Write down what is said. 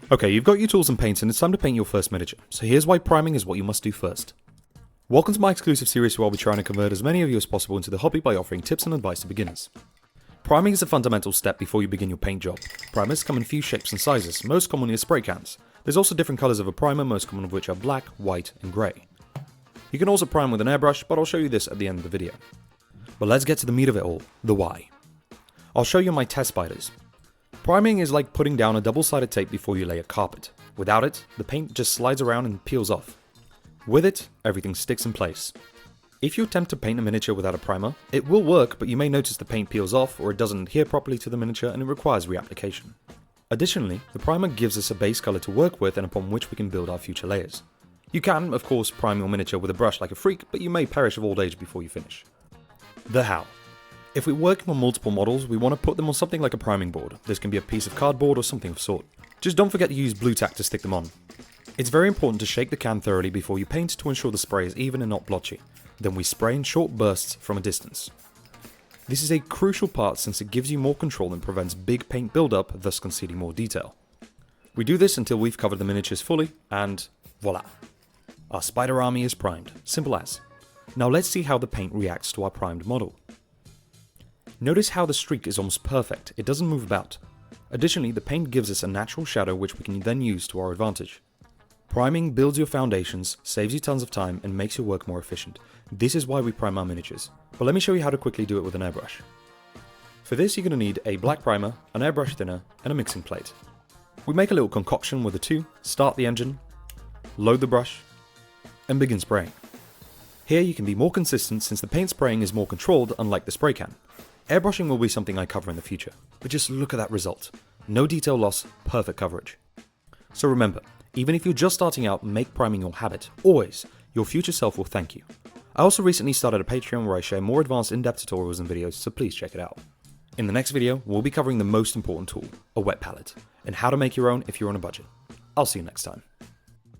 Okay, you've got your tools and paints and it's time to paint your first miniature, so here's why priming is what you must do first. Welcome to my exclusive series where I'll be trying to convert as many of you as possible into the hobby by offering tips and advice to beginners. Priming is a fundamental step before you begin your paint job. Primers come in a few shapes and sizes, most commonly as spray cans. There's also different colours of a primer, most common of which are black, white and grey. You can also prime with an airbrush, but I'll show you this at the end of the video. But let's get to the meat of it all, the why. I'll show you my test spiders. Priming is like putting down a double-sided tape before you lay a carpet. Without it, the paint just slides around and peels off. With it, everything sticks in place. If you attempt to paint a miniature without a primer, it will work, but you may notice the paint peels off or it doesn't adhere properly to the miniature and it requires reapplication. Additionally, the primer gives us a base color to work with and upon which we can build our future layers. You can, of course, prime your miniature with a brush like a freak, but you may perish of old age before you finish. The how. If we're working on multiple models, we want to put them on something like a priming board. This can be a piece of cardboard or something of sort. Just don't forget to use blue tack to stick them on. It's very important to shake the can thoroughly before you paint to ensure the spray is even and not blotchy. Then we spray in short bursts from a distance. This is a crucial part since it gives you more control and prevents big paint buildup, thus conceding more detail. We do this until we've covered the miniatures fully, and voila! Our spider army is primed, simple as. Now let's see how the paint reacts to our primed model. Notice how the streak is almost perfect, it doesn't move about. Additionally, the paint gives us a natural shadow which we can then use to our advantage. Priming builds your foundations, saves you tons of time, and makes your work more efficient. This is why we prime our miniatures. But let me show you how to quickly do it with an airbrush. For this, you're going to need a black primer, an airbrush thinner, and a mixing plate. We make a little concoction with the two, start the engine, load the brush, and begin spraying. Here you can be more consistent since the paint spraying is more controlled, unlike the spray can. Airbrushing will be something I cover in the future, but just look at that result. No detail loss, perfect coverage. So remember, even if you're just starting out, make priming your habit. Always. Your future self will thank you. I also recently started a Patreon where I share more advanced in-depth tutorials and videos, so please check it out. In the next video, we'll be covering the most important tool, a wet palette, and how to make your own if you're on a budget. I'll see you next time.